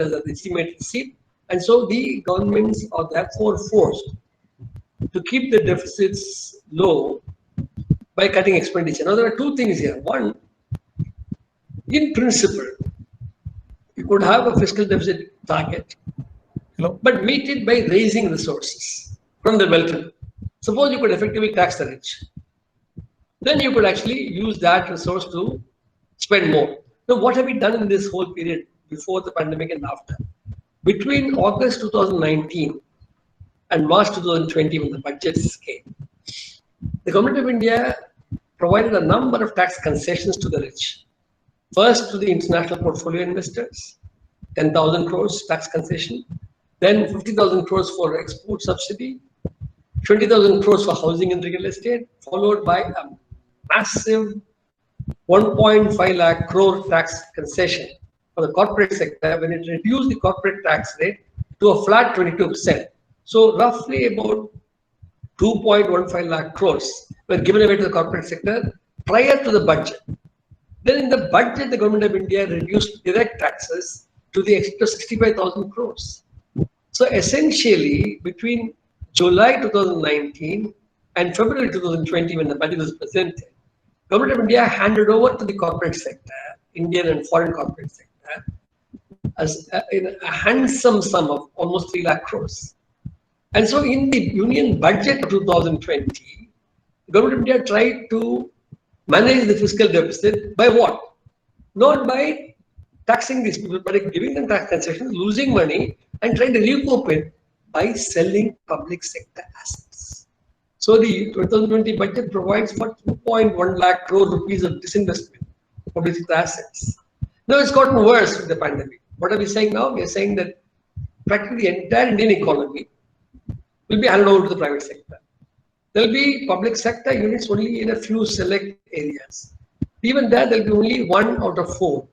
as an estimated seat. And so the governments are therefore forced to keep the deficits low by cutting expenditure. Now, there are two things here. One, in principle, you could have a fiscal deficit target, but meet it by raising resources from the wealthy. Suppose you could effectively tax the rich. Then you could actually use that resource to spend more. Now, what have we done in this whole period before the pandemic and after? Between August 2019 and March 2020, when the budgets came, the government of India provided a number of tax concessions to the rich. First, to the international portfolio investors, 10,000 crores tax concession, then 50,000 crores for export subsidy, 20,000 crores for housing and real estate, followed by a massive 1.5 lakh crore tax concession for the corporate sector when it reduced the corporate tax rate to a flat 22%. So roughly about 2.15 lakh crores were given away to the corporate sector prior to the budget. Then in the budget, the government of India reduced direct taxes to the extent of 65,000 crores. So essentially, between July 2019 and February 2020, when the budget was presented, government of India handed over to the corporate sector, Indian and foreign corporate sector, as a handsome sum of almost 3 lakh crores. And so in the union budget of 2020, the government of India tried to manage the fiscal deficit by what? Not by taxing these people, but giving them tax concessions, losing money, and trying to recoup it by selling public sector assets. So the 2020 budget provides for 2.1 lakh crore rupees of disinvestment of public sector assets. Now it's gotten worse with the pandemic. What are we saying now? We are saying that practically the entire Indian economy will be handed over to the private sector. There will be public sector units only in a few select areas. Even there, there will be only 1 out of 4.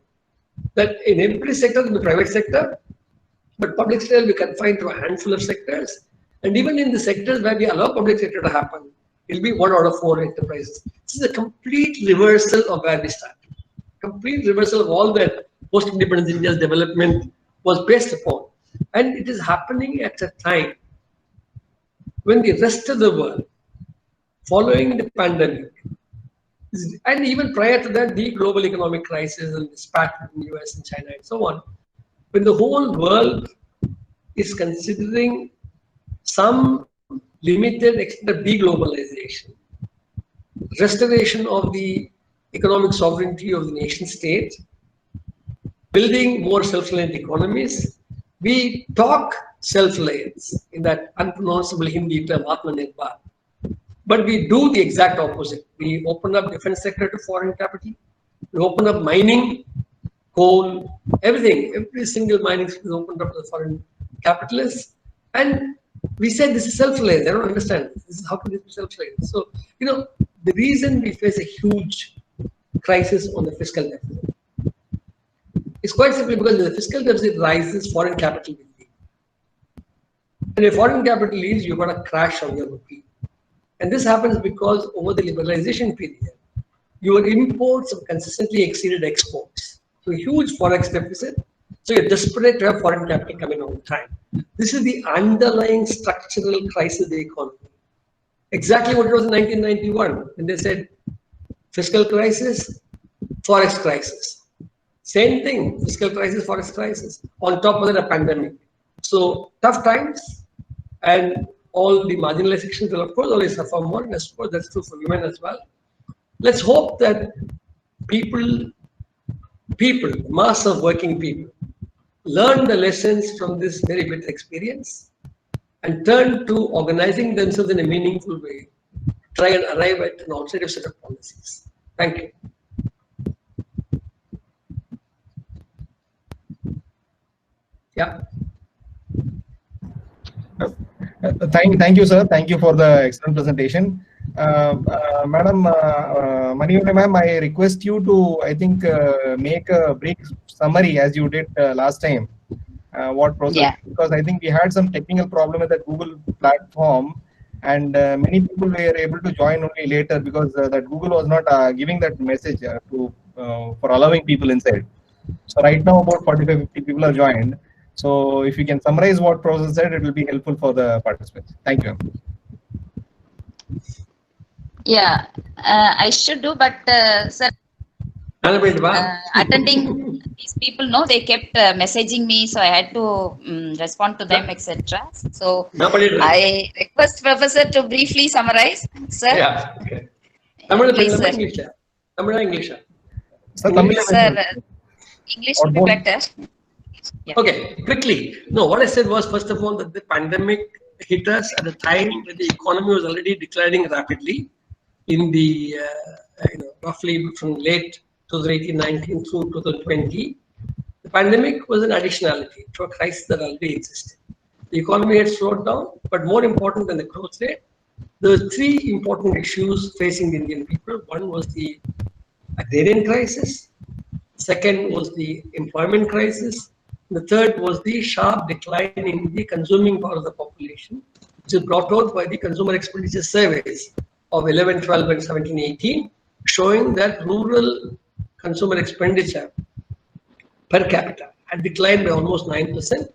That in every sector, there will be private sector, but public sector will be confined to a handful of sectors. And even in the sectors where we allow public sector to happen, it will be 1 out of 4 enterprises. This is a complete reversal of where we started. Complete reversal of all that post-independence India's development was based upon. And it is happening at a time when the rest of the world, following the pandemic, and even prior to that, the global economic crisis and the spat in the US and China and so on, when the whole world is considering some limited extent of deglobalization, restoration of the economic sovereignty of the nation state, building more self-reliant economies, we talk self-reliance in that unpronounceable Hindi term, Atmanirbhar. But we do the exact opposite. We open up defense sector to foreign capital. We open up mining, coal, everything. Every single mining is opened up to the foreign capitalists. And we said this is self-reliance. They don't understand. This is how can this be self-reliance? So, the reason we face a huge crisis on the fiscal deficit is quite simply because the fiscal deficit rises, foreign capital will leave. And if foreign capital leaves, you've got a crash on your rupee. And this happens because over the liberalization period, your imports have consistently exceeded exports. So huge forex deficit. So you're desperate to have foreign capital coming all the time. This is the underlying structural crisis of the economy. Exactly what it was in 1991 when they said fiscal crisis, forex crisis. Same thing, fiscal crisis, forex crisis. On top of that, a pandemic. So tough times and all the marginalized sections will of course always suffer more, and that's true for women as well. Let's hope that people, mass of working people, learn the lessons from this very bitter experience and turn to organizing themselves in a meaningful way, try and arrive at an alternative set of policies. Thank you. Yeah. Thank you, sir. Thank you for the excellent presentation. Madam Maniyona ma'am, I request you to, I think, make a brief summary as you did last time. What process? Yeah. Because I think we had some technical problem with the Google platform, and many people were able to join only later because that Google was not giving that message for allowing people inside. So right now about 45-50 people are joined. So if you can summarize what Professor said, it will be helpful for the participants. Thank you. Yeah, I should do, but sir, attending these people, no, they kept messaging me, so I had to respond to them, etc. So I request Professor to briefly summarize, sir. Yeah. Okay. Please, sir. English. Sir, English will be better. Yeah. Okay, quickly. No, what I said was, first of all, that the pandemic hit us at a time when the economy was already declining rapidly in the, roughly from late 2018-19 through 2020. The pandemic was an additionality to a crisis that already existed. The economy had slowed down, but more important than the growth rate, there were three important issues facing the Indian people. One was the agrarian crisis. Second was the employment crisis. The third was the sharp decline in the consuming part of the population, which is brought out by the consumer expenditure surveys of 11, 12, and 17, 18, showing that rural consumer expenditure per capita had declined by almost 9%,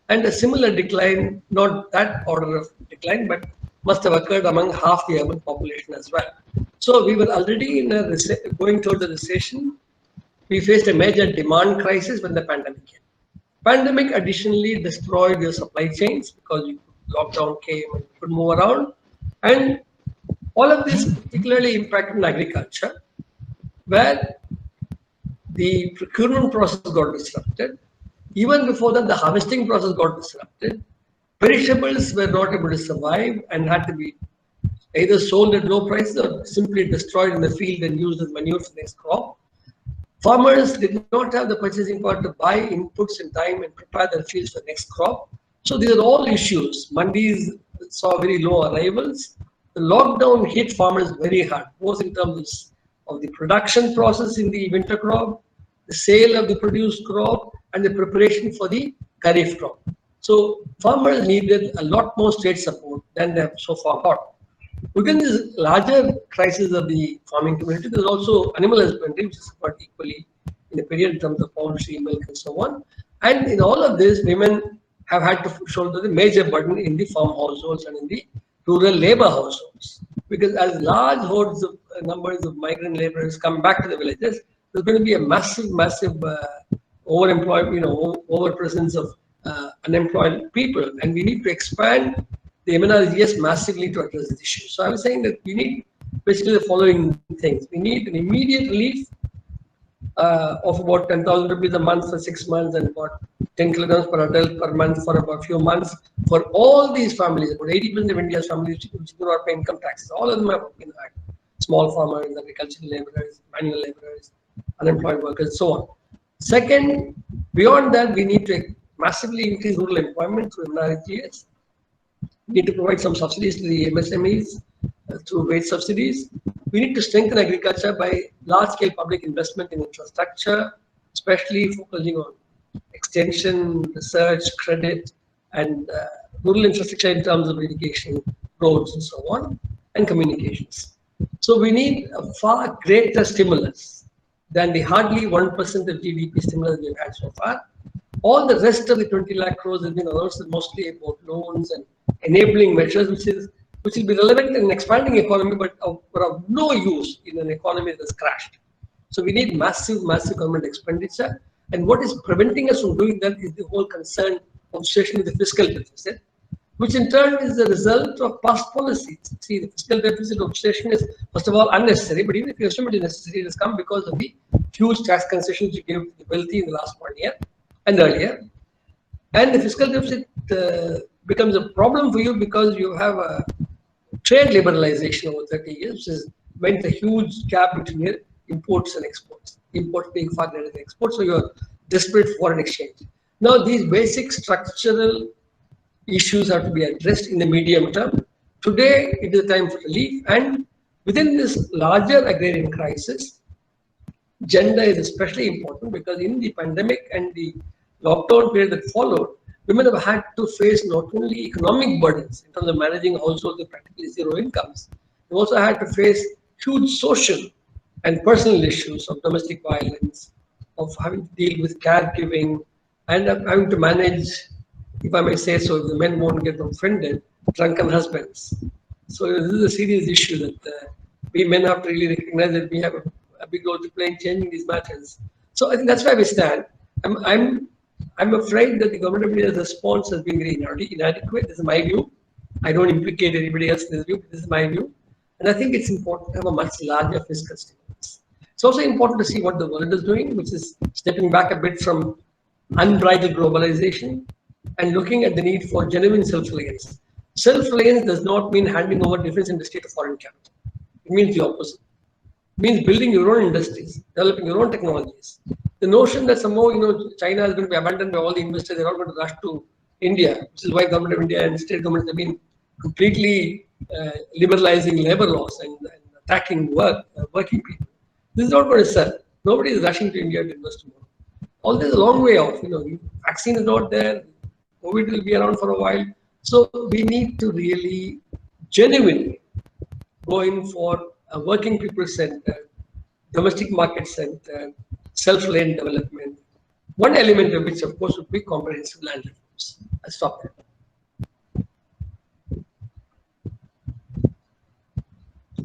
and a similar decline, not that order of decline, but must have occurred among half the urban population as well. So we were already in a going towards a recession. We faced a major demand crisis when the pandemic came. Pandemic additionally destroyed your supply chains because lockdown came and you could move around. And all of this particularly impacted agriculture, where the procurement process got disrupted. Even before that, the harvesting process got disrupted. Perishables were not able to survive and had to be either sold at low prices or simply destroyed in the field and used as manure for the next crop. Farmers did not have the purchasing power to buy inputs in time and prepare their fields for the next crop. So these are all issues. Mandis saw very low arrivals. The lockdown hit farmers very hard, both in terms of the production process in the winter crop, the sale of the produced crop, and the preparation for the kharif crop. So farmers needed a lot more state support than they have so far got. Within this larger crisis of the farming community, there's also animal husbandry, which is suffered equally in the period in terms of poultry, milk, and so on. And in all of this, women have had to shoulder the major burden in the farm households and in the rural labor households. Because as large hordes of numbers of migrant laborers come back to the villages, there's going to be a massive overemployment, over presence of unemployed people, and we need to expand the MNRGS massively to address this issue. So I was saying that we need basically the following things. We need an immediate relief of about 10,000 rupees a month for 6 months and about 10 kilograms per adult per month for about a few months for all these families. About 80% of India's families which do not pay income taxes. All of them are in fact small farmers, agricultural laborers, manual laborers, unemployed workers, so on. Second, beyond that, we need to massively increase rural employment through MNRGS. We need to provide some subsidies to the MSMEs through wage subsidies. We need to strengthen agriculture by large-scale public investment in infrastructure, especially focusing on extension, research, credit, and rural infrastructure in terms of irrigation, roads, and so on, and communications. So we need a far greater stimulus than the hardly 1% of GDP stimulus we've had so far. All the rest of the 20 lakh crores has been announced mostly about loans and enabling measures, which will be relevant in an expanding economy, but of no use in an economy that has crashed. So we need massive government expenditure. And what is preventing us from doing that is the whole concern obsession with the fiscal deficit, which in turn is the result of past policies. See, the fiscal deficit obsession is, first of all, unnecessary, but even if you assume it is necessary, it has come because of the huge tax concessions you gave to the wealthy in the last 1 year and earlier. And the fiscal deficit becomes a problem for you because you have a trade liberalization over 30 years, which has meant a huge gap between your imports and exports. Imports being far greater than exports, so you're desperate for foreign exchange. Now, these basic structural issues have to be addressed in the medium term. Today, it is a time for relief, and within this larger agrarian crisis, gender is especially important because in the pandemic and the lockdown period that followed, women have had to face not only economic burdens in terms of managing households with practically zero incomes, they also had to face huge social and personal issues of domestic violence, of having to deal with caregiving, and I'm having to manage, if I may say so, if the men won't get offended, drunken husbands. So this is a serious issue that we men have to really recognize that we have a big role to play in changing these matters. So I think that's where we stand. I'm afraid that the government of India's response has been very inadequate. This is my view. I don't implicate anybody else in this view, but this is my view. And I think it's important to have a much larger fiscal stimulus. It's also important to see what the world is doing, which is stepping back a bit from unbridled globalization and looking at the need for genuine self-reliance. Self-reliance does not mean handing over defense industry to foreign capital. It means the opposite. It means building your own industries, developing your own technologies. The notion that somehow China is going to be abandoned by all the investors, they're all going to rush to India, which is why government of India and state governments have been completely liberalizing labor laws and attacking working people. This is not going to sell. Nobody is rushing to India to invest more. All this is a long way off. Vaccine is not there. COVID will be around for a while. So we need to really genuinely go in for a working people centered, domestic market centered, self-reliant development. One element of which, of course, would be comprehensive land reforms. I'll stop there.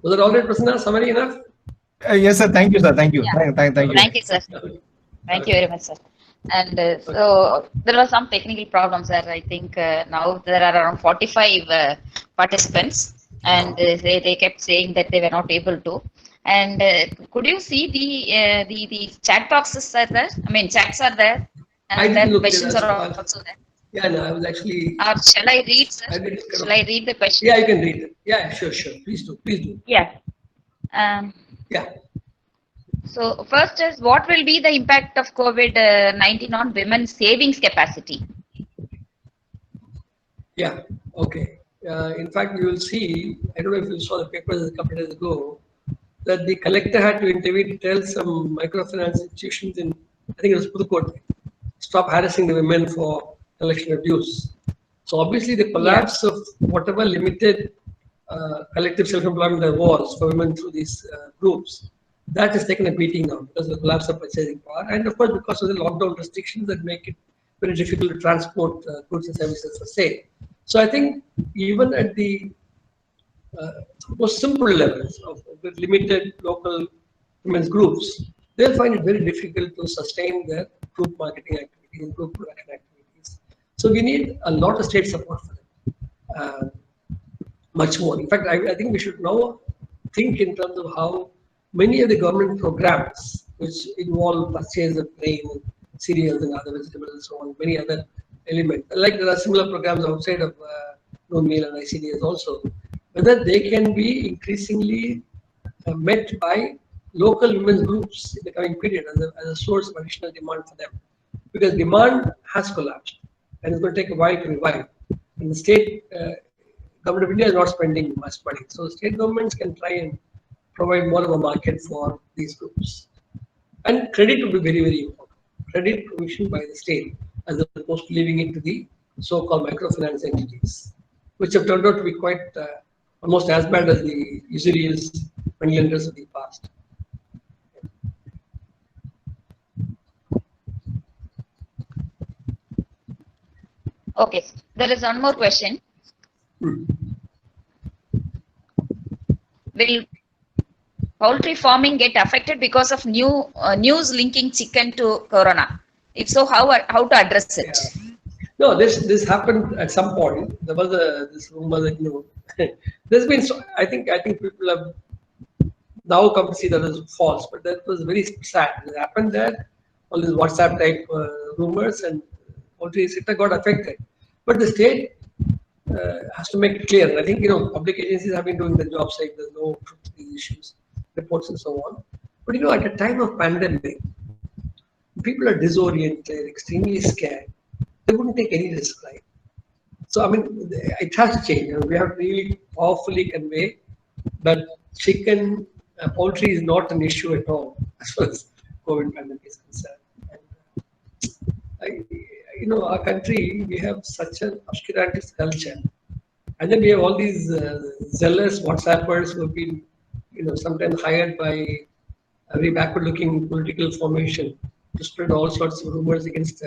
Was that all right, Prasanna? Summary enough? Yes, sir. Thank you, sir. Thank you. Yeah. Thank you. Thank you, sir. Thank you very much, sir. And so there were some technical problems, sir. I think now there are around 45 participants, and they kept saying that they were not able to. And could you see the chat boxes are there? I mean, chats are there, and then questions are also there. Yeah, no, I was actually. Shall I read, sir? Shall I read the question? Yeah, you can read it. Yeah, sure. Please do. Yeah. Yeah. So first is, what will be the impact of COVID-19 on women's savings capacity? Yeah. Okay. In fact, you will see. I don't know if you saw the papers a couple of days ago that the collector had to intervene to tell some microfinance institutions in, I think it was Pudukot, stop harassing the women for collection of dues. So obviously the collapse of whatever limited collective self-employment there was for women through these groups, that has taken a beating now because of the collapse of purchasing power, and of course because of the lockdown restrictions that make it very difficult to transport goods and services for sale. So I think even at the most simple levels of with limited local women's groups, they'll find it very difficult to sustain their group marketing activities and group production activities. So we need a lot of state support for them, much more. In fact, I think we should now think in terms of how many of the government programs, which involve purchase of grain and cereals and other vegetables and so on, many other elements, like there are similar programs outside of Noon Meal and ICDS also, whether they can be increasingly met by local women's groups in the coming period as a source of additional demand for them. Because demand has collapsed and it's going to take a while to revive. And the state government of India is not spending much money. So state governments can try and provide more of a market for these groups. And credit will be very, very important. Credit provision by the state as opposed to leaving it to the so-called microfinance entities, which have turned out to be quite almost as bad as the usurious money lenders of the past. Okay, there is one more question. Will poultry farming get affected because of news linking chicken to corona? If so, how to address it? Yeah. No, this happened at some point. There was this rumor that there's been. I think people have now come to see that it was false, but that was very sad. It happened there. All these WhatsApp type rumors and poultry sector got affected, but the state has to make it clear. And I think public agencies have been doing the job saying there's no truth to these issues, reports and so on. But at a time of pandemic, people are disoriented, extremely scared. They wouldn't take any risk, right? So I mean, it has to change. We have to really powerfully convey that chicken, poultry is not an issue at all as far as COVID pandemic is concerned. And, our country, we have such an obscurantist culture, and then we have all these zealous WhatsAppers who have been, sometimes hired by a very backward-looking political formation to spread all sorts of rumors against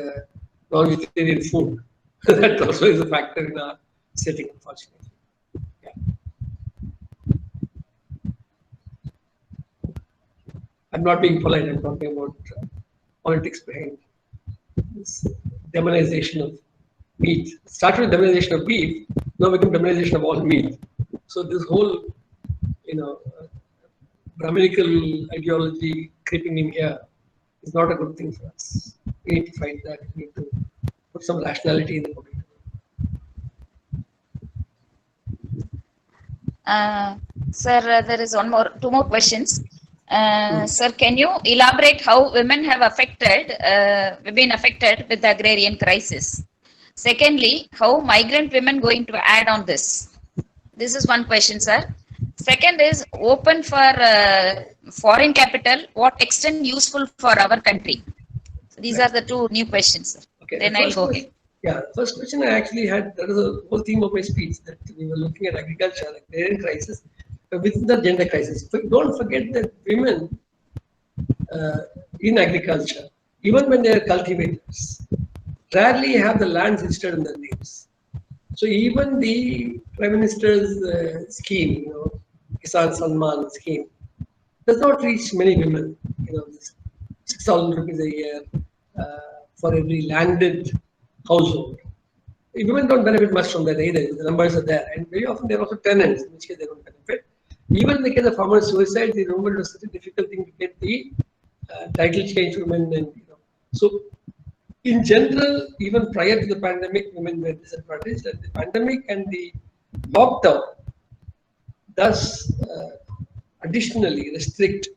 non-vegetarian food. That also is a factor in our setting, unfortunately. Yeah. I'm not being polite, I'm talking about politics behind this demonization of meat. Started with demonization of beef, now become demonization of all meat. So this whole, Brahminical ideology creeping in here is not a good thing for us. We need to fight that. We need to put some rationality in the public. Sir, there is two more questions. Sir, can you elaborate how women have been affected with the agrarian crisis? Secondly, how migrant women going to add on this? This is one question, sir. Second is open for foreign capital. What extent useful for our country? So these are the two new questions, sir. Okay, Then I'll go ahead. Yeah, the first question I actually had, that was the whole theme of my speech, that we were looking at agriculture, agrarian crisis, within the gender crisis. But don't forget that women uh, in agriculture, even when they are cultivators, rarely have the lands listed in their names. So even the Prime Minister's scheme, Kisan Sanman scheme, does not reach many women. This 6,000 rupees a year for every landed household. Women don't benefit much from that either. The numbers are there, and very often they're also tenants, in which case they don't benefit. Even in the case of farmer suicide, the woman was such a difficult thing to get the title change women, and so in general, even prior to the pandemic, women were disadvantaged, and the pandemic and the lockdown does additionally restrict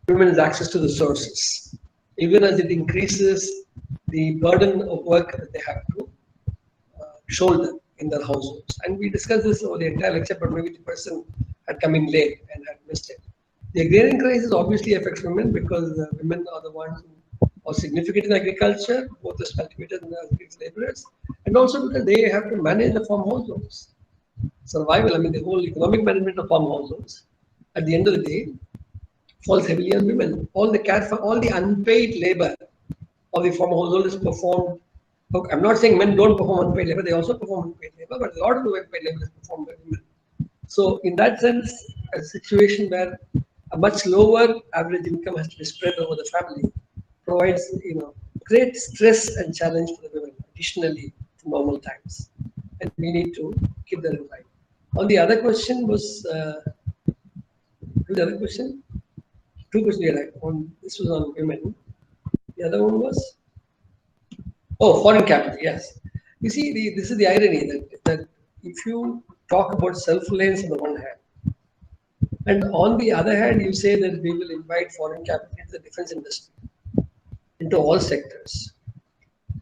women's access to the sources, even as it increases the burden of work that they have to shoulder in their households. And we discussed this over the entire lecture, but maybe the person had come in late and had missed it. The agrarian crisis obviously affects women because women are the ones who are significant in agriculture, both as cultivators and as laborers, and also because they have to manage the farm households. Survival, the whole economic management of farm households, at the end of the day, falls heavily on women. All the care for all the unpaid labor of the farm household is performed. Look, I'm not saying men don't perform unpaid labor, they also perform unpaid labor, but a lot of the unpaid labor is performed by women. So, in that sense, a situation where a much lower average income has to be spread over the family provides, great stress and challenge for the women, additionally to normal times. And we need to keep that in mind. On the other question was, the other question? Two questions you had. This was on women. The other one was? Oh, foreign capital, yes. You see, this is the irony that if you talk about self-reliance on the one hand, and on the other hand, you say that we will invite foreign capital into the defense industry, into all sectors,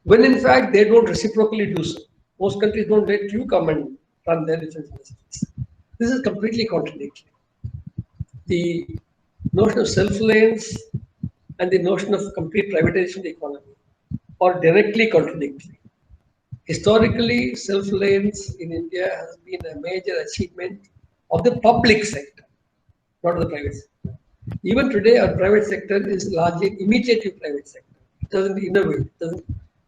when in fact they don't reciprocally do so. Most countries don't let you come and run their defense industries. This is completely contradictory. The notion of self-reliance and the notion of complete privatization of the economy are directly contradictory. Historically, self-reliance in India has been a major achievement of the public sector, not of the private sector. Even today, our private sector is largely imitative private sector. It doesn't innovate, it doesn't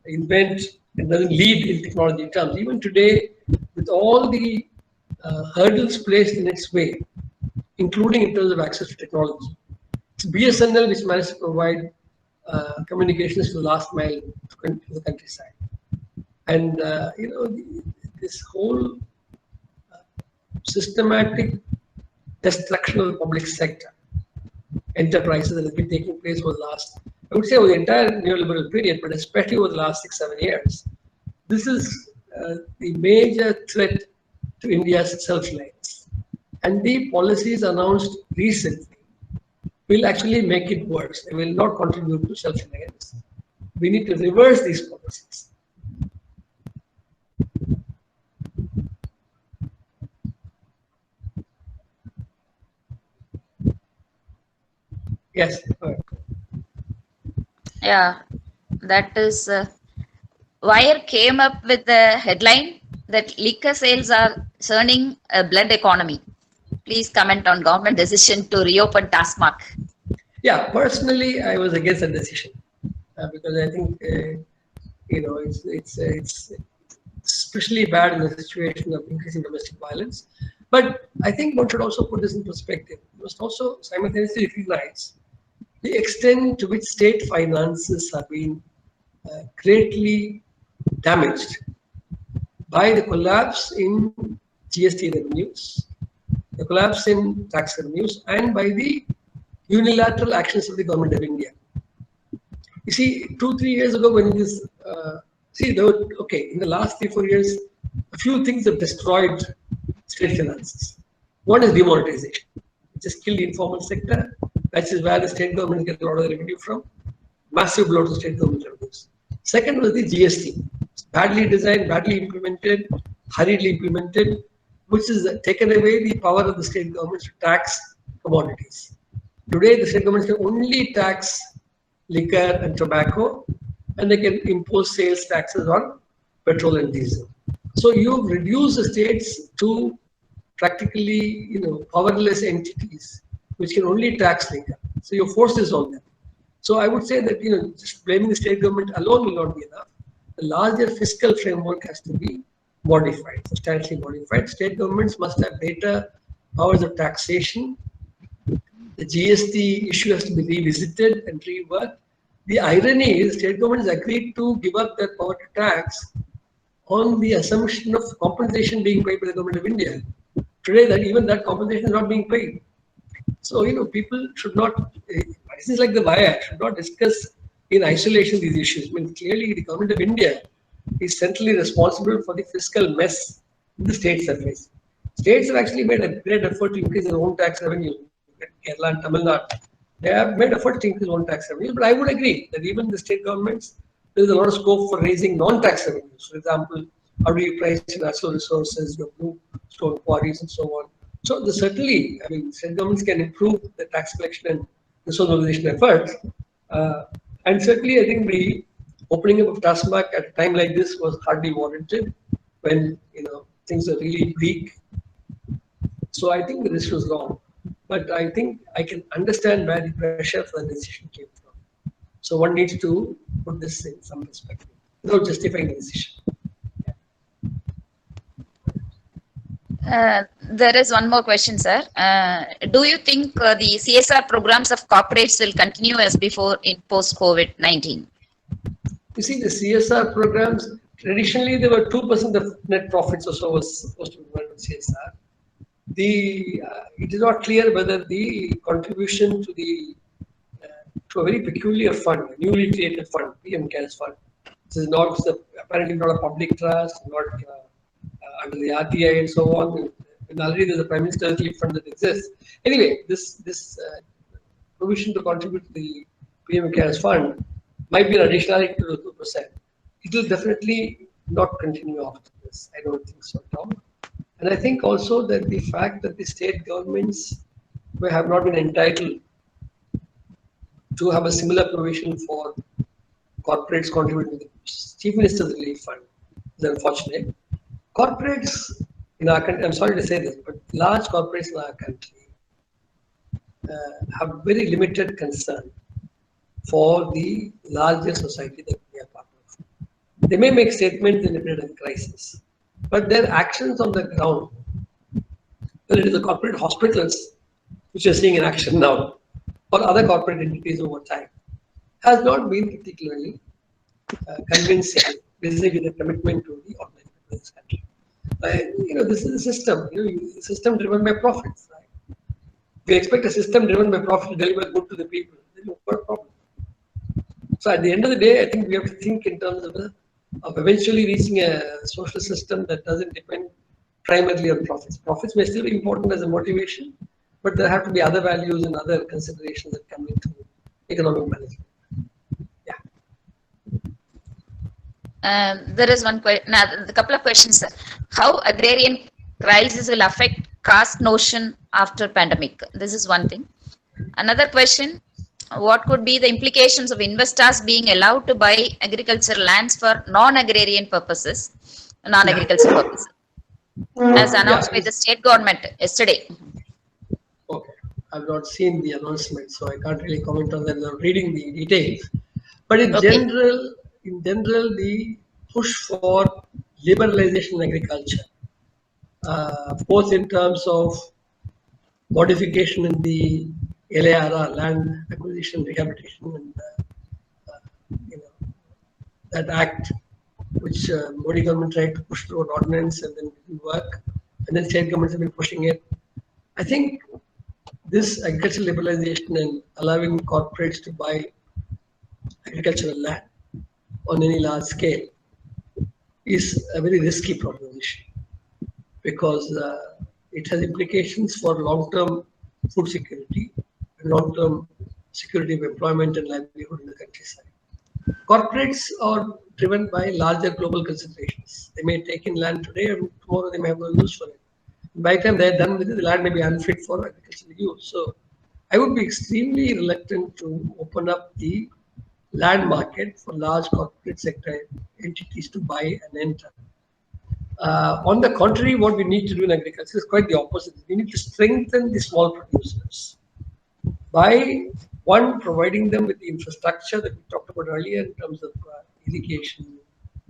invent, it doesn't lead in technology terms. Even today, with all the hurdles placed in its way, including in terms of access to technology, it's BSNL which managed to provide communications to the last mile to the countryside. And this whole systematic destruction of the public sector enterprises that has been taking place over the last, I would say, over the entire neoliberal period, but especially over the last 6-7 years. This is the major threat to India's self-reliance. And the policies announced recently will actually make it worse. They will not contribute to self-reliance. We need to reverse these policies. Yes. Yeah, that is Wire came up with the headline that liquor sales are churning a blood economy. Please comment on government decision to reopen Taskmark. Yeah, personally, I was against that decision because I think it's especially bad in the situation of increasing domestic violence. But I think one should also put this in perspective. You must also simultaneously recognize the extent to which state finances have been greatly damaged by the collapse in GST revenues, the collapse in tax revenues, and by the unilateral actions of the government of India. You see, 2-3 years ago, when this, in the last 3-4 years, a few things have destroyed state finances. One is demonetization, which has killed the informal sector. That is where the state government gets a lot of the revenue from. Massive blow to state government revenues. Second was the GST. It's badly designed, badly implemented, hurriedly implemented, which has taken away the power of the state government to tax commodities. Today, the state government can only tax liquor and tobacco, and they can impose sales taxes on petrol and diesel. So you've reduced the states to practically, powerless entities which can only tax liquor. So your force is on them. So I would say that just blaming the state government alone will not be enough. The larger fiscal framework has to be modified, substantially modified. State governments must have greater powers of taxation. The GST issue has to be revisited and reworked. The irony is, state governments agreed to give up their power to tax on the assumption of compensation being paid by the government of India. Today, that compensation is not being paid. So, people should not, this is like the wire, should not discuss in isolation these issues. I mean, clearly the government of India is centrally responsible for the fiscal mess the states are facing. States have actually made a great effort to increase their own tax revenue. Kerala and Tamil Nadu, they have made efforts to increase their own tax revenue. But I would agree that even the state governments, there is a lot of scope for raising non-tax revenues. For example, how do you price natural resources, your blue stone quarries, and so on. So certainly, state governments can improve the tax collection and resource mobilization efforts. And certainly, I think the opening up of TASMAC at a time like this was hardly warranted when things are really bleak. So I think this was wrong. But I think I can understand where the pressure for the decision came from. So one needs to put this in some perspective without justifying the decision. There is one more question, sir. Do you think the CSR programs of corporates will continue as before in post-COVID-19? You see, the CSR programs, traditionally there were 2% of net profits or so was supposed to be given to CSR. It is not clear whether the contribution to a very peculiar fund, a newly created fund, PM CARES fund. This is not apparently not a public trust, not under the RTI and so on. And already there's a Prime Minister's Relief Fund that exists. Anyway, this provision to contribute to the PM CARES fund might be an additionality to the 2%. It will definitely not continue after this. I don't think so at all. And I think also that the fact that the state governments have not been entitled to have a similar provision for corporates contributing to the Chief Minister's Relief Fund is unfortunate. Corporates in our country, I'm sorry to say this, but large corporates in our country have very limited concern for the larger society that we are part of. They may make statements in a period of crisis, but their actions on the ground, whether it is the corporate hospitals, which are seeing in action now, or other corporate entities over time, has not been particularly convincing vis-a-vis the commitment to the organization of this country. This is a system, a system driven by profits. Right? If we expect a system driven by profit to deliver good to the people, then you've got a problem. So at the end of the day, I think we have to think in terms of eventually reaching a social system that doesn't depend primarily on profits. Profits may still be important as a motivation, but there have to be other values and other considerations that come into economic management. There is one question. Now, a couple of questions, sir. How agrarian crisis will affect caste notion after pandemic? This is one thing. Another question: what could be the implications of investors being allowed to buy agricultural lands for non-agrarian purposes, non-agricultural purposes, as announced by the state government yesterday? Okay, I've not seen the announcement, so I can't really comment on that without reading the details. But in general, in general, the push for liberalization in agriculture, both in terms of modification in the LARR, land acquisition rehabilitation, and you know, that act which Modi government tried to push through an ordinance and then it didn't work, and then state governments have been pushing it. I think this agricultural liberalization and allowing corporates to buy agricultural land on any large scale is a very risky proposition because it has implications for long-term food security and long-term security of employment and livelihood in the countryside. Corporates are driven by larger global considerations. They may take in land today and tomorrow they may have no use for it. By the time they're done with it, the land may be unfit for agricultural use. So I would be extremely reluctant to open up the land market for large corporate sector entities to buy and enter. On the contrary, what we need to do in agriculture is quite the opposite. We need to strengthen the small producers by one, providing them with the infrastructure that we talked about earlier in terms of irrigation,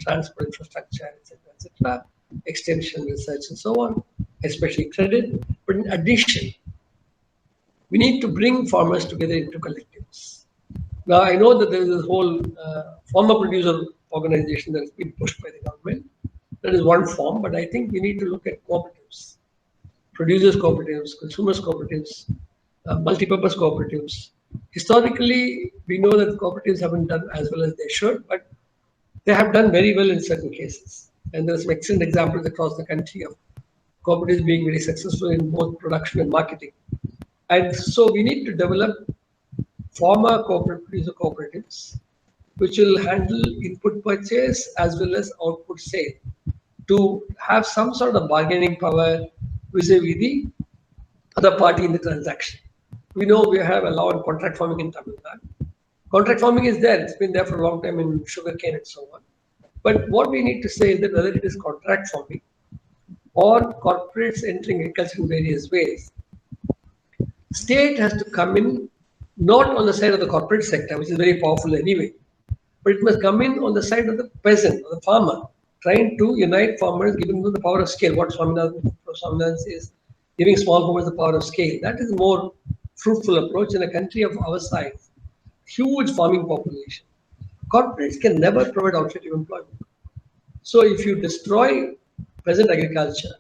transport infrastructure, etc., extension, research, and so on, especially credit. But in addition, we need to bring farmers together into collectives. Now, I know that there is this whole farmer producer organization that has been pushed by the government. That is one form, but I think we need to look at cooperatives, producers cooperatives, consumers cooperatives, multi-purpose cooperatives. Historically, we know that cooperatives haven't done as well as they should, but they have done very well in certain cases. And there are some excellent examples across the country of cooperatives being very successful in both production and marketing. And so we need to develop former corporate producer cooperatives, which will handle input purchase as well as output sale to have some sort of bargaining power vis-a-vis the other party in the transaction. We know we have a law on contract farming in Tamil Nadu. Contract farming is there. It's been there for a long time in sugarcane and so on. But what we need to say is that whether it is contract farming or corporates entering agriculture in various ways, state has to come in not on the side of the corporate sector, which is very powerful anyway, but it must come in on the side of the peasant or the farmer, trying to unite farmers, giving them the power of scale. What Swaminathan says, giving small farmers the power of scale. That is a more fruitful approach in a country of our size. Huge farming population. Corporates can never provide alternative employment. So if you destroy peasant agriculture,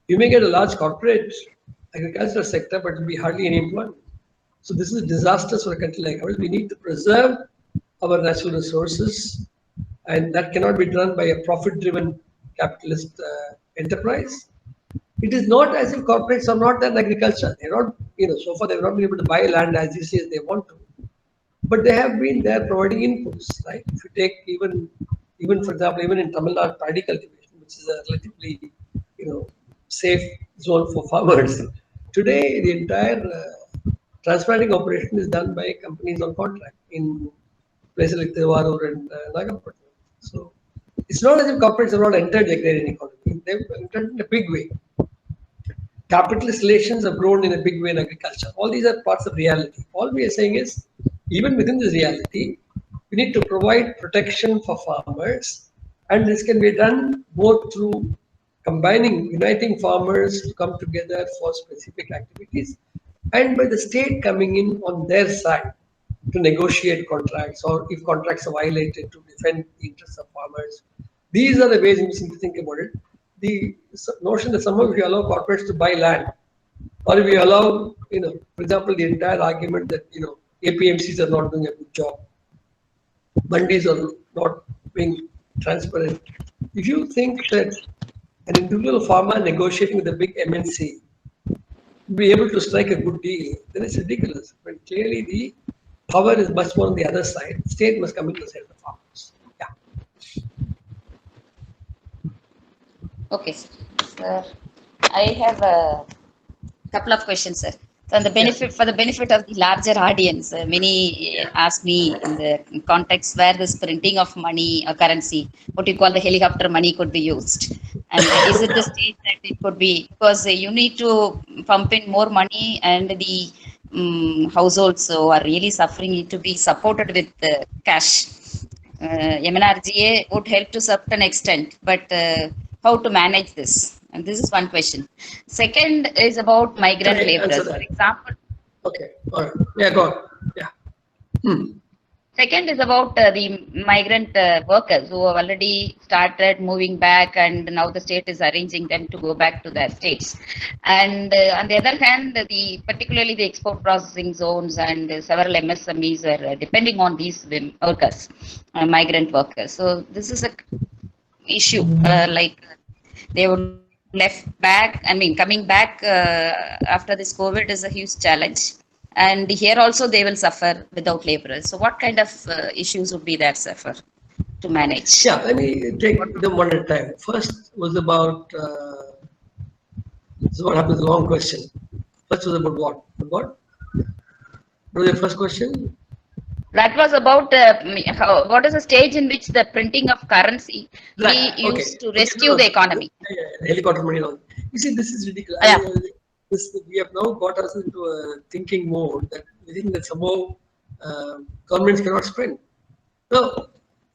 you may get a large corporate agricultural sector, but it will be hardly any employment. So this is disastrous for a country like ours. We need to preserve our natural resources, and that cannot be done by a profit-driven capitalist enterprise. It is not as if corporates are not there in agriculture. They're not, so far they've not been able to buy land as you say as they want to. But they have been there providing inputs, right? If you take even for example, even in Tamil Nadu paddy cultivation, which is a relatively, safe zone for farmers. Today, the entire transplanting operation is done by companies on contract in places like Tiruvarur and Nagapattinam. So it's not as if corporates have not entered the agrarian economy. They've entered in a big way. Capitalist relations have grown in a big way in agriculture. All these are parts of reality. All we are saying is, even within this reality, we need to provide protection for farmers, and this can be done both through uniting farmers to come together for specific activities, and by the state coming in on their side to negotiate contracts, or if contracts are violated, to defend the interests of farmers. These are the ways in which we need to think about it. The notion that somehow if you allow corporates to buy land, or if you allow, for example, the entire argument that, APMCs are not doing a good job, mandis are not being transparent. If you think that an individual farmer negotiating with a big MNC will be able to strike a good deal, then it's ridiculous. But clearly the power is much more on the other side. The state must come into the side of the farmers. Yeah. Okay, sir. I have a couple of questions, sir. So, for the benefit of the larger audience, many ask me in the context where this printing of money or currency, what you call the helicopter money, could be used. And is it the stage that it could be? Because you need to pump in more money, and the households who are really suffering need to be supported with cash. MNRGA would help to a certain extent, but how to manage this? And this is one question. Second is about Can migrant I answer laborers. For that? example, Okay. All right. Yeah, go on. Yeah. Hmm. second is about the migrant workers who have already started moving back, and now the state is arranging them to go back to their states. And on the other hand, particularly the export processing zones and several MSMEs are depending on these workers, migrant workers. So this is a issue. Like they would left back. I mean, coming back after this COVID is a huge challenge. And here also they will suffer without laborers. So what kind of issues would be there, suffer to manage? Yeah, let me take them one at a time. First was about, this is what happens, long question. First was about what? What? What was your first question? That was about what is the stage in which the printing of currency be Right. Okay. used to Okay. rescue the economy. Helicopter money and all. You see, this is ridiculous. Yeah. We have now got us into a thinking mode that we think that somehow governments cannot spend. No,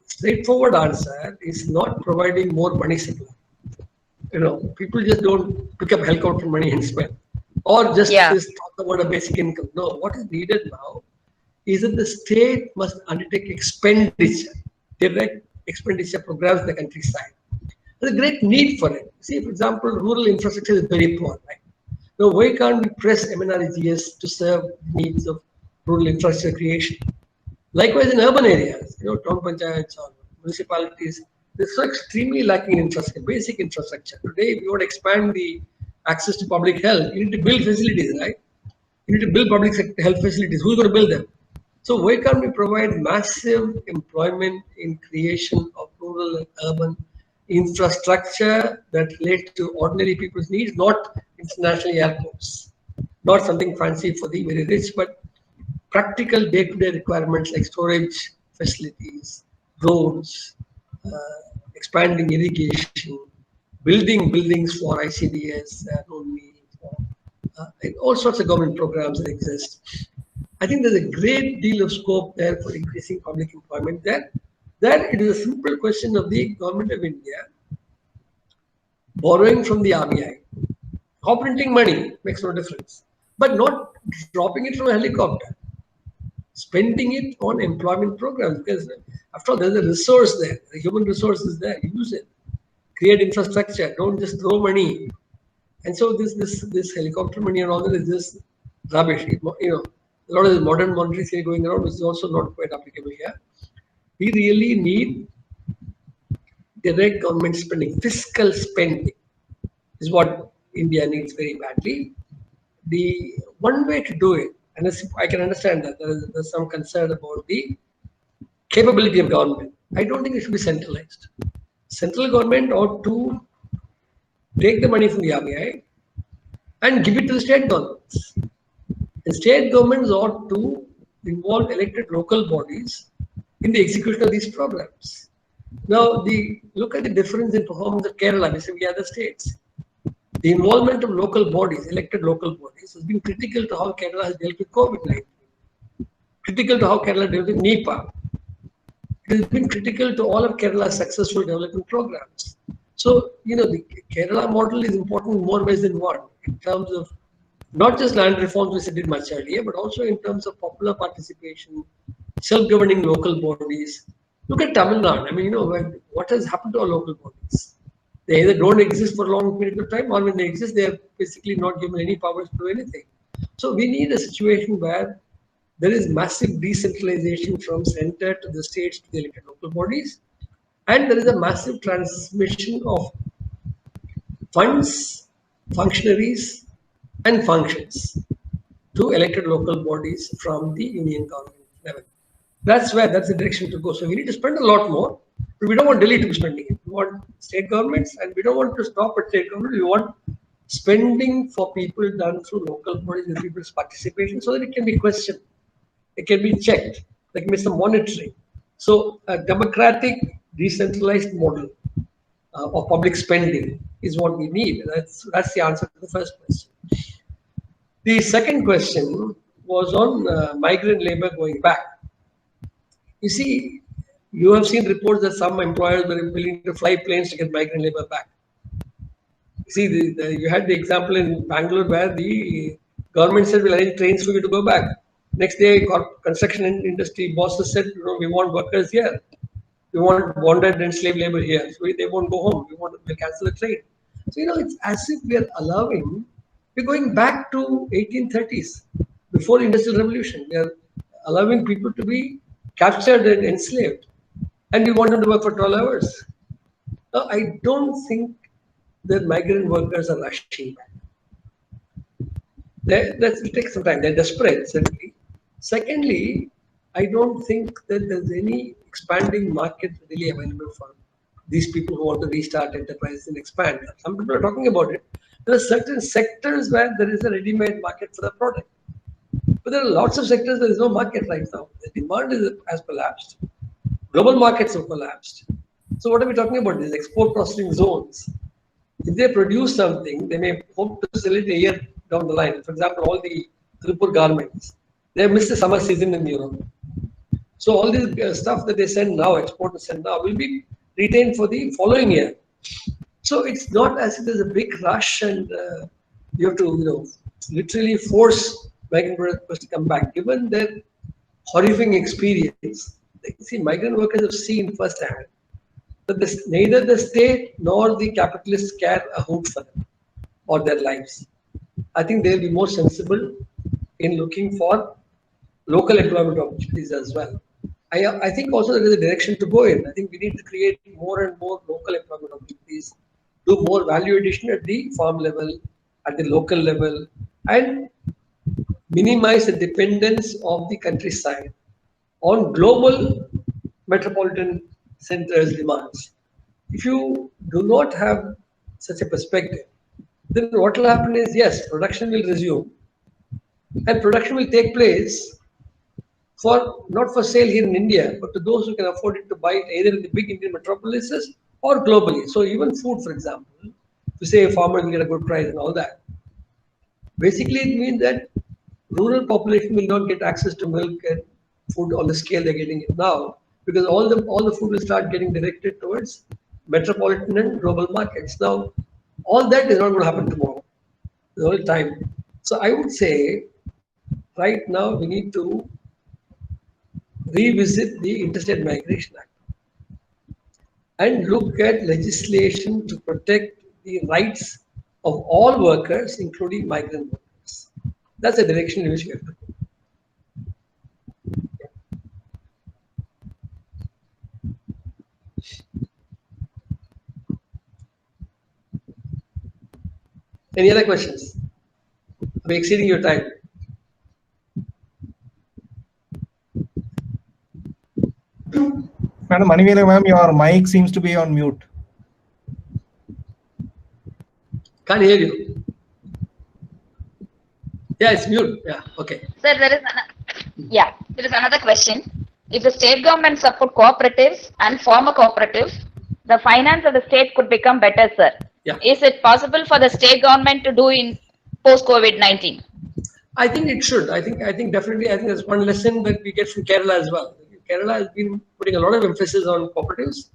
straightforward answer is not providing more money supply. People just don't pick up helicopter money and spend, or just Yeah. this talk about a basic income. No, what is needed now is that the state must undertake expenditure, direct expenditure programs in the countryside. There's a great need for it. See, for example, rural infrastructure is very poor, right? Now, why can't we press MNRGS to serve the needs of rural infrastructure creation? Likewise, in urban areas, town panchayats or municipalities, they're so extremely lacking in infrastructure, basic infrastructure. Today, if you want to expand the access to public health, you need to build facilities, right? You need to build public sector health facilities. Who's going to build them? So why can't we provide massive employment in creation of rural and urban infrastructure that relates to ordinary people's needs, not international airports, not something fancy for the very rich, but practical day-to-day requirements like storage facilities, roads, expanding irrigation, building buildings for ICDS only, and all sorts of government programs that exist. I think there's a great deal of scope there for increasing public employment there. That it is a simple question of the government of India borrowing from the RBI, or printing money makes no difference, but not dropping it from a helicopter, spending it on employment programs. Because after all, there's a resource there, the human resource is there. Use it, create infrastructure. Don't just throw money. And so this helicopter money and all that is just rubbish. A lot of this modern monetary theory going around, which is also not quite applicable here. We really need direct government spending, fiscal spending is what India needs very badly. The one way to do it, and I can understand that there's some concern about the capability of government. I don't think it should be centralized. Central government ought to take the money from the RBI and give it to the state governments. The state governments ought to involve elected local bodies in the execution of these programs. Now, look at the difference in performance of Kerala vis-a-vis the other states. The involvement of local bodies, elected local bodies, has been critical to how Kerala has dealt with COVID-19, critical to how Kerala dealt with Nipah. It has been critical to all of Kerala's successful development programs. So, the Kerala model is important in more ways than one, in terms of not just land reforms, which I did much earlier, but also in terms of popular participation, self-governing local bodies. Look at Tamil Nadu. I mean, what has happened to our local bodies? They either don't exist for a long period of time, or when they exist, they are basically not given any powers to do anything. So we need a situation where there is massive decentralization from center to the states to the elected local bodies, and there is a massive transmission of funds, functionaries, and functions to elected local bodies from the union government level. That's the direction to go. So we need to spend a lot more, but we don't want Delhi to be spending it. We want state governments, and we don't want to stop at state government. We want spending for people done through local bodies and people's participation so that it can be questioned, it can be checked, there can be some monitoring. So a democratic, decentralized model of public spending is what we need. That's the answer to the first question. The second question was on migrant labor going back. You see, You have seen reports that some employers were willing to fly planes to get migrant labor back. See, you had the example in Bangalore where the government said we'll arrange trains for you to go back. Next day, construction industry bosses said, we want workers here. We want bonded and slave labor here. So they won't go home. We'll cancel the train. So, it's as if we're going back to 1830s, before the Industrial Revolution. We are allowing people to be captured and enslaved. And we want them to work for 12 hours. Now, I don't think that migrant workers are rushing back. That will take some time. They're desperate, certainly. Secondly, I don't think that there's any expanding market really available for these people who want to restart enterprises and expand. Some people are talking about it. There are certain sectors where there is a ready-made market for the product. But there are lots of sectors there is no market right now. The demand has collapsed. Global markets have collapsed. So what are we talking about? These export processing zones. If they produce something, they may hope to sell it a year down the line. For example, all the Tripur garments, they have missed the summer season in Europe. So all this stuff that they send now, export to send now, will be retained for the following year. So it's not as if there's a big rush and you have to, literally force migrant workers to come back. Given their horrifying experience, see, migrant workers have seen firsthand that neither the state nor the capitalists care a hoot for them or their lives. I think they'll be more sensible in looking for local employment opportunities as well. I think also there is a direction to go in. I think we need to create more and more local employment opportunities, do more value addition at the farm level, at the local level, and minimize the dependence of the countryside on global metropolitan centers' demands. If you do not have such a perspective, then what will happen is, yes, production will resume, and production will take place not for sale here in India, but to those who can afford it to buy it either in the big Indian metropolises or globally. So even food, for example, to say a farmer will get a good price and all that. Basically, it means that rural population will not get access to milk and food on the scale they're getting it now, because all the food will start getting directed towards metropolitan and global markets. Now, all that is not going to happen tomorrow. The whole time. So I would say, right now we need to revisit the Interstate Migration Act and look at legislation to protect the rights of all workers, including migrant workers. That's the direction in which we have to go. Any other questions? I'm exceeding your time. Madam Manivela ma'am, your mic seems to be on mute. Can't hear you. Yeah, it's mute. Yeah, okay. Sir, there is another question. If the state government support cooperatives and form a cooperative, the finance of the state could become better, sir. Yeah. Is it possible for the state government to do in post-COVID-19? I think it should. I think definitely. I think there's one lesson that we get from Kerala as well. Kerala has been putting a lot of emphasis on cooperatives.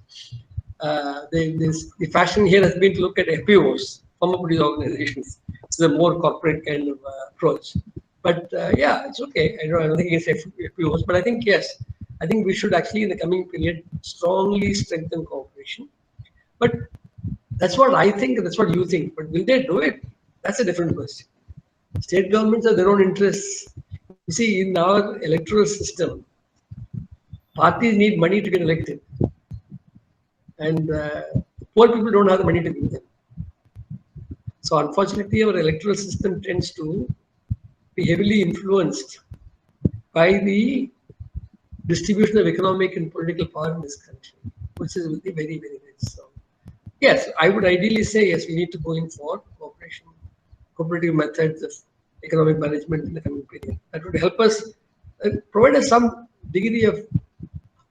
The fashion here has been to look at FPOs, farmer producer organizations. It's a more corporate kind of approach. But yeah, it's okay. I don't think it's FPOs, but I think yes. I think we should actually in the coming period strongly strengthen cooperation. But that's what I think, and that's what you think. But will they do it? That's a different question. State governments have their own interests. You see, in our electoral system, parties need money to get elected. And poor people don't have the money to give them. So unfortunately, our electoral system tends to be heavily influenced by the distribution of economic and political power in this country, which is very, very rich. So, yes, I would ideally say, yes, we need to go in for cooperation, cooperative methods of economic management in the coming period. That would help us, provide us some degree of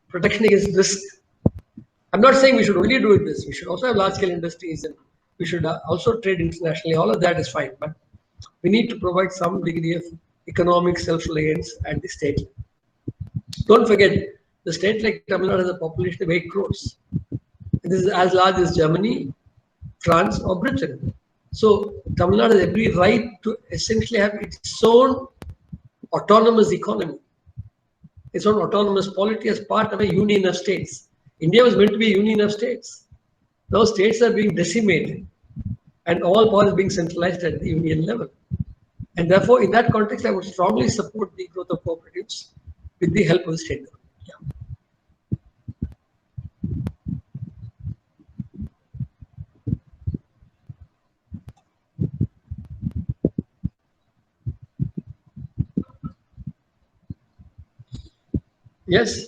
protection against risk. I'm not saying we should only do this. We should also have large-scale industries, and we should also trade internationally. All of that is fine, but we need to provide some degree of economic self-reliance at the state level. Don't forget, The state like Tamil Nadu has a population of 8 crores. This is as large as Germany, France, or Britain. So Tamil Nadu has every right to essentially have its own autonomous economy, its own autonomous polity as part of a union of states. India was meant to be a union of states. Now states are being decimated and all power is being centralized at the union level. And therefore, in that context, I would strongly support the growth of cooperatives with the help of the state government. Yeah. Yes.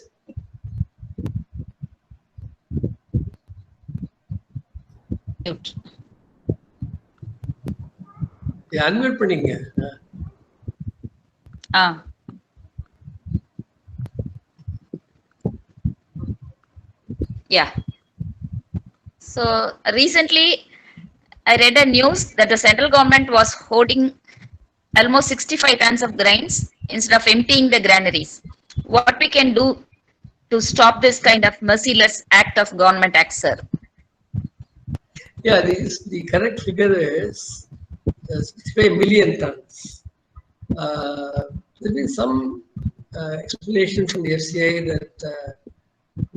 Mute. unmute பண்ணிங்க. Yeah. So recently, I read a news that the central government was hoarding almost 65 tons of grains instead of emptying the granaries. What we can do to stop this kind of merciless act of government act, sir? Yeah, the correct figure is 65 million tons. There's been some explanation from the FCA that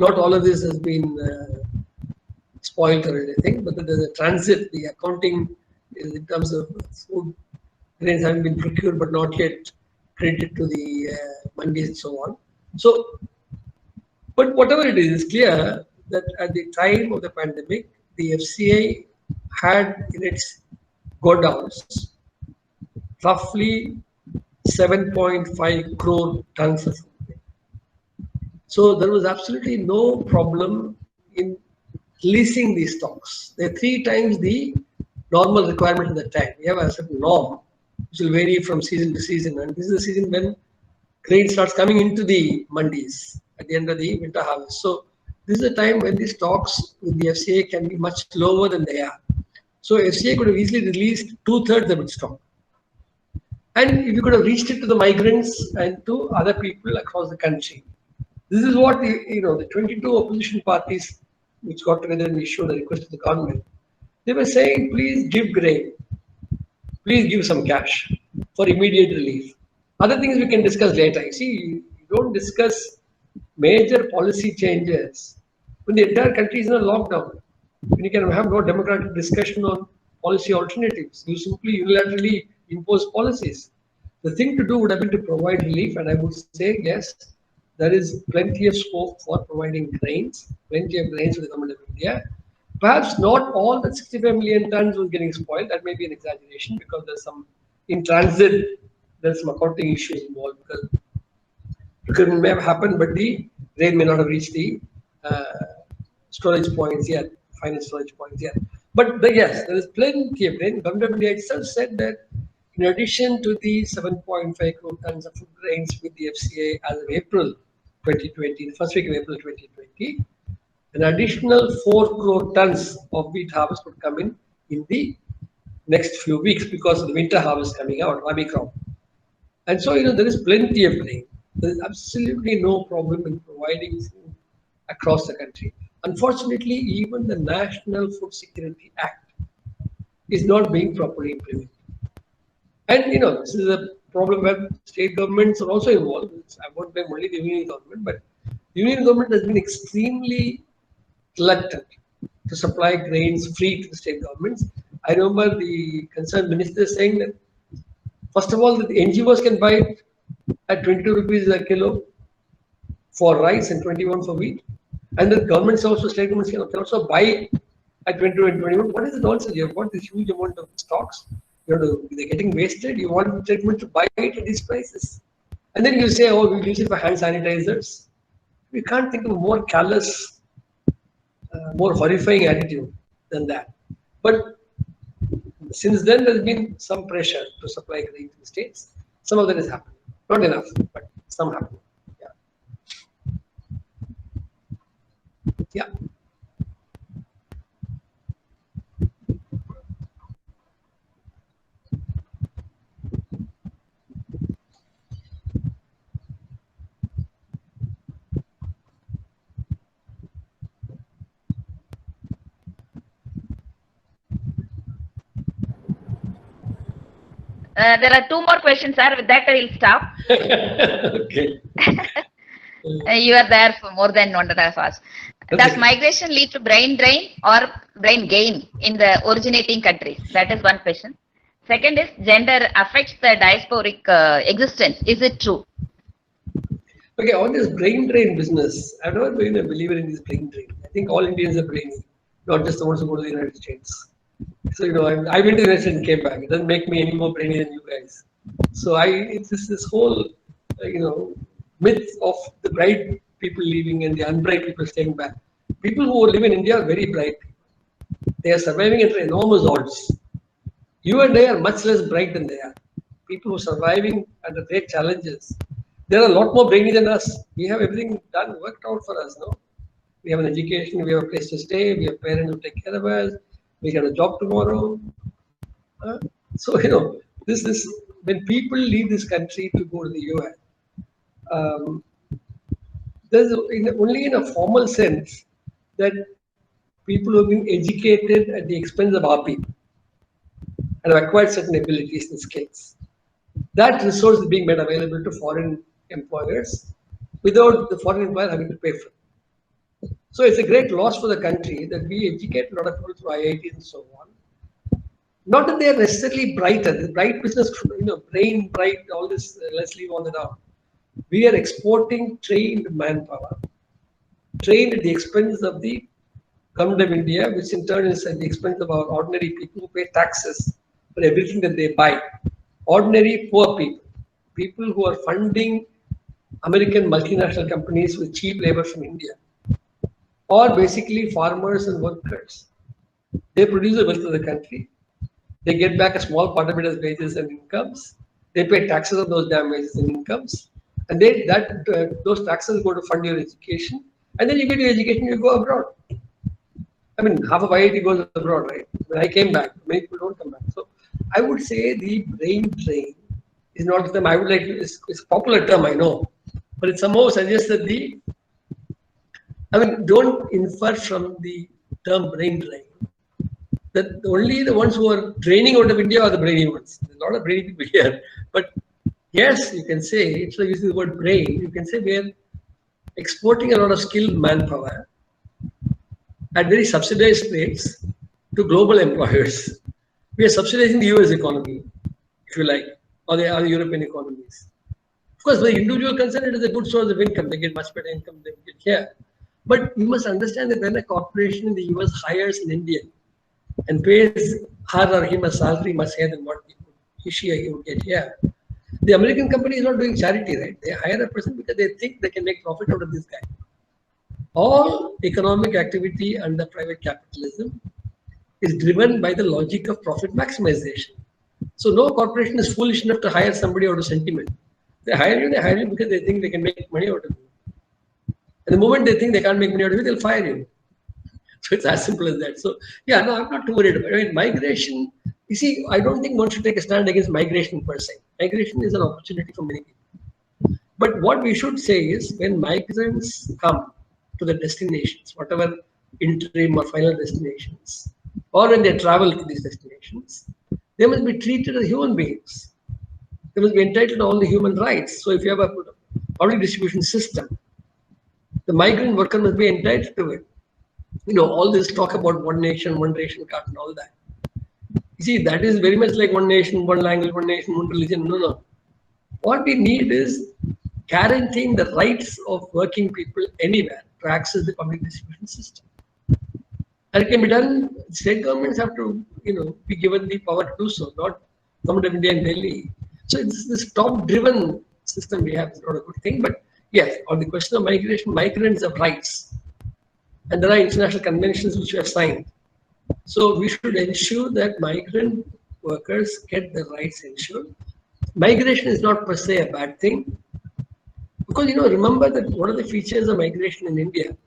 not all of this has been spoiled or anything, but that there's a transit, the accounting in terms of food grains having been procured but not yet credited to the mandis and so on. So, but whatever it is, it's clear that at the time of the pandemic, the FCA had in its godowns roughly 7.5 crore tons of food. So there was absolutely no problem in leasing these stocks. They're 3 times the normal requirement at the time. We have a certain norm which will vary from season to season, and this is the season when grain starts coming into the mandis at the end of the winter harvest. So this is a time when the stocks with the FCA can be much lower than they are. So FCA could have easily released 2/3 of its stock. And if you could have reached it to the migrants and to other people across the country. This is what the 22 opposition parties which got together and issued a request to the government. They were saying, please give grain, please give some cash for immediate relief. Other things we can discuss later. You see, you don't discuss major policy changes when the entire country is in a lockdown. When you can have no democratic discussion on policy alternatives, you simply unilaterally impose policies. The thing to do would have been to provide relief, and I would say yes, there is plenty of scope for providing grains, plenty of grains to the government of India. Perhaps not all that 65 million tons was getting spoiled. That may be an exaggeration because there's some in transit, there's some accounting issues involved because it may have happened, but the grain may not have reached the storage points yet, final storage points yet. But yes, there is plenty of grain. Government of India itself said that in addition to the 7.5 crore tons of food grains with the FCA as of April 2020, the first week of April 2020, an additional 4 crore tons of wheat harvest would come in the next few weeks because of the winter harvest coming out, Rabi crop. And so, there is plenty of grain. There is absolutely no problem in providing food across the country. Unfortunately, even the National Food Security Act is not being properly implemented. And this is a problem where state governments are also involved. I won't blame only the union government, but the union government has been extremely reluctant to supply grains free to the state governments. I remember the concerned minister saying that first of all, that the NGOs can buy it at 22 rupees a kilo for rice and 21 for wheat, and the governments also, state governments can also buy it at 22 and 21. What is the nonsense? You have got this huge amount of stocks. They're getting wasted. You want the government to buy it at these prices, and then you say, "Oh, we'll use it for hand sanitizers." We can't think of a more callous, more horrifying attitude than that. But since then, there's been some pressure to supply grain to the states. Some of that is happening. Not enough, but some happening. Yeah. Yeah. There are two more questions, sir. With that, I will stop. Okay. You are there for more than 1.5 hours. Does Okay. migration lead to brain drain or brain gain in the originating countries? That is one question. Second is gender affects the diasporic existence. Is it true? Okay, on this brain drain business, I've never been a believer in this brain drain. I think all Indians are brainy, not just the ones who go to the United States. So, I went to the United States and came back. It doesn't make me any more brainy than you guys. So, it's this whole, myth of the bright people leaving and the unbright people staying back. People who live in India are very bright. They are surviving at enormous odds. You and I are much less bright than they are. People who are surviving under great challenges. They are a lot more brainy than us. We have everything done, worked out for us, no? We have an education, we have a place to stay, we have parents who take care of us, we get a job tomorrow. So, this when people leave this country to go to the US, um, there's only in a formal sense that people who have been educated at the expense of our people and have acquired certain abilities and skills. That resource is being made available to foreign employers without the foreign employer having to pay for it. So it's a great loss for the country that we educate a lot of people through IITs and so on. Not that they are necessarily brighter, the bright business, brain bright, all this, let's leave all that out. We are exporting trained manpower, trained at the expense of the government of India, which in turn is at the expense of our ordinary people who pay taxes for everything that they buy. Ordinary poor people, people who are funding American multinational companies with cheap labor from India, or basically farmers and workers. They produce the wealth of the country. They get back a small part of it as wages and incomes. They pay taxes on those damn wages and incomes, and those taxes go to fund your education. And then you get your education, you go abroad. I mean, half of IIT goes abroad, right? When I came back, many people don't come back. So I would say the brain drain is not the term. I would like it's a popular term, I know, but it somehow suggests that don't infer from the term brain drain that only the ones who are draining out of India are the brainy ones. There's a lot of brainy people here. But yes, you can say, instead of using the word brain, you can say we are exporting a lot of skilled manpower at very subsidized rates to global employers. We are subsidizing the US economy, if you like, or the European economies. Of course, the individual concern, it is a good source of income. They get much better income than we get here. But you must understand that when a corporation in the US hires an Indian and pays her or him a salary much higher than what she or he would get here, the American company is not doing charity, right? They hire a person because they think they can make profit out of this guy. All economic activity under private capitalism is driven by the logic of profit maximization. So no corporation is foolish enough to hire somebody out of sentiment. They hire you because they think they can make money out of you. And the moment they think they can't make money out of you, they'll fire you. So it's as simple as that. So yeah, no, I'm not too worried about it. I mean, migration, you see, I don't think one should take a stand against migration per se. Migration is an opportunity for many people. But what we should say is when migrants come to the destinations, whatever interim or final destinations, or when they travel to these destinations, they must be treated as human beings. They must be entitled to all the human rights. So if you have a public distribution system, the migrant worker must be entitled to it. All this talk about one nation, one ration card and all that. You see, that is very much like one nation, one language, one nation, one religion. No. What we need is guaranteeing the rights of working people anywhere to access the public distribution system. And it can be done. State governments have to, be given the power to do so, not government of India and Delhi. So it's this top-driven system we have is not a good thing. But yes, on the question of migration, migrants have rights. And there are international conventions which we have signed. So we should ensure that migrant workers get their rights ensured. Migration is not per se a bad thing. Because, remember that one of the features of migration in India,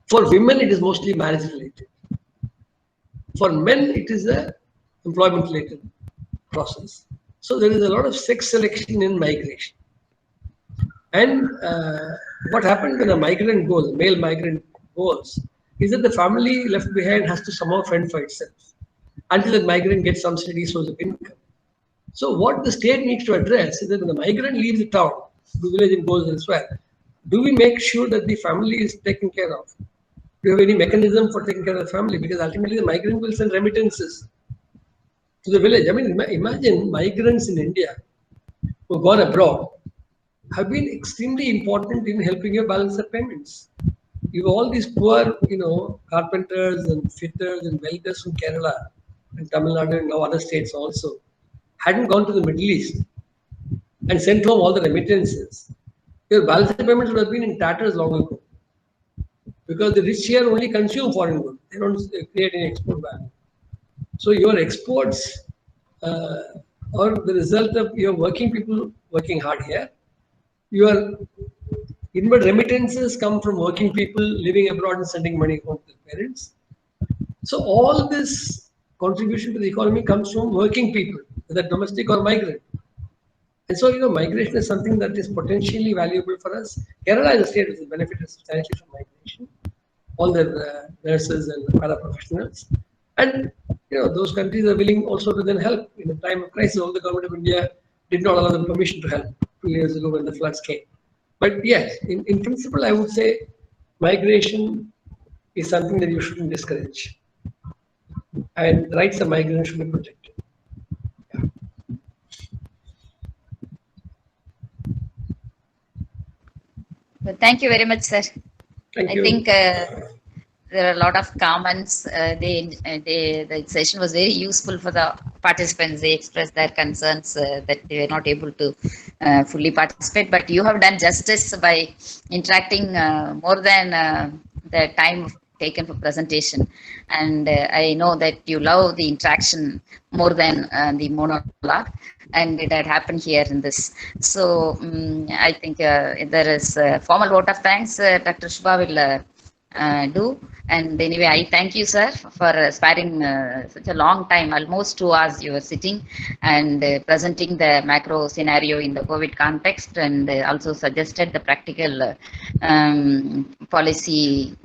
for women, it is mostly marriage related. For men, it is a employment related process. So there is a lot of sex selection in migration. And what happens when a migrant goes, a male migrant goes, is that the family left behind has to somehow fend for itself until the migrant gets some steady source of income. So what the state needs to address is that when the migrant leaves the town, the village and goes elsewhere, do we make sure that the family is taken care of? Do you have any mechanism for taking care of the family? Because ultimately the migrant will send remittances to the village. I mean, imagine migrants in India who have gone abroad have been extremely important in helping you balance the payments. You have all these poor, carpenters and fitters and welders from Kerala and Tamil Nadu and now other states also hadn't gone to the Middle East and sent home all the remittances. Your balance of payments would have been in tatters long ago because the rich here only consume foreign goods. They don't create any export value. So your exports are the result of your working people working hard here. Your inward remittances come from working people living abroad and sending money home to their parents. So all this contribution to the economy comes from working people, whether domestic or migrant. And so, migration is something that is potentially valuable for us. Kerala is a state which has benefited substantially from migration, all their nurses and paraprofessionals. And, those countries are willing also to then help in a time of crisis. All the government of India did not allow them permission to help 2 years ago when the floods came. But yes, in principle, I would say migration is something that you shouldn't discourage. And the rights of migrants should be protected. Well, thank you very much, sir. Thank I you. think there are a lot of comments. The session was very useful for the participants. They expressed their concerns that they were not able to fully participate. But you have done justice by interacting more than the time taken for presentation. And I know that you love the interaction more than the monologue. And it had happened here in this. So I think there is a formal vote of thanks. Dr. Shubha will do. And anyway, I thank you, sir, for sparing such a long time, almost 2 hours you were sitting and presenting the macro scenario in the COVID context, and also suggested the practical policy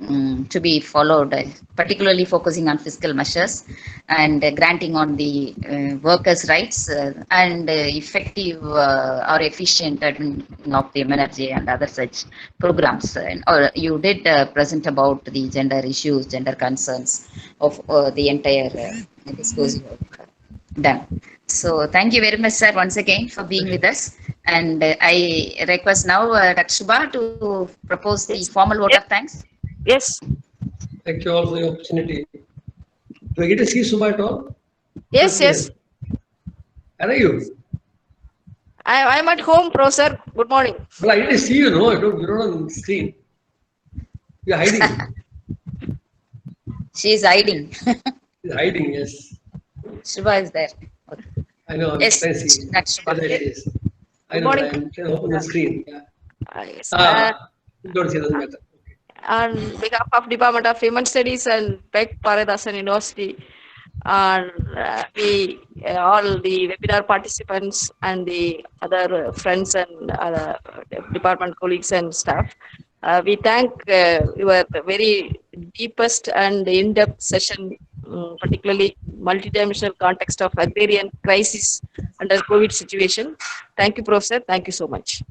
to be followed, particularly focusing on fiscal measures and granting on the workers' rights and effective or efficient administration of the energy and other such programs. Or you did present about the gender issues, gender concerns of the entire discourse you have done. So thank you very much, sir, once again for being with us. And I request now Dr. Shubha to propose the formal vote of thanks. Yes. Thank you all for the opportunity. Do I get to see Subha at all? Yes, yes. Where are you? I'm at home, Professor. Good morning. Well, I didn't see you, no. You're not on the screen. You're hiding. She is hiding. She's hiding, yes. Shubha is there. Okay. I know. I'm Yes, trying to see. that's Shubha. There it is. I Good know. morning. I'm trying to open the screen. Yeah. Yes. Don't see, doesn't matter. Okay. On behalf of Department of Human Studies and Beck Paradasan University, and we all the webinar participants and the other friends and other department colleagues and staff, we thank your very deepest and in-depth session, particularly multidimensional context of agrarian crisis under COVID situation. Thank you, Professor. Thank you so much.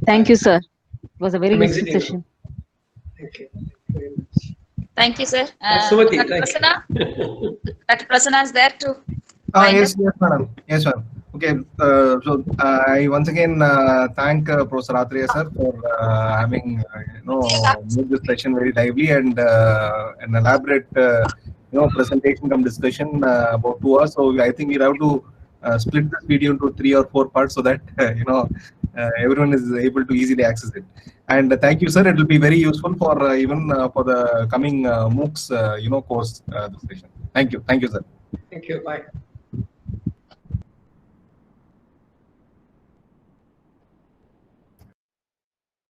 Thank you, sir. It was a very I'm useful exiting now. session. Thank you very much. Thank you, sir. Sumati, Dr. thank Prasanna? you. Dr. Prasanna is there too. Yes, madam. Yes, ma'am. Okay, so I once again thank Professor Atreya sir for having made this session very lively and an elaborate presentation come discussion about 2 hours. So I think we'll have to split this video into 3 or 4 parts so that everyone is able to easily access it. And thank you, sir. It will be very useful for even for the coming MOOCs course discussion. Thank you, sir. Thank you. Bye.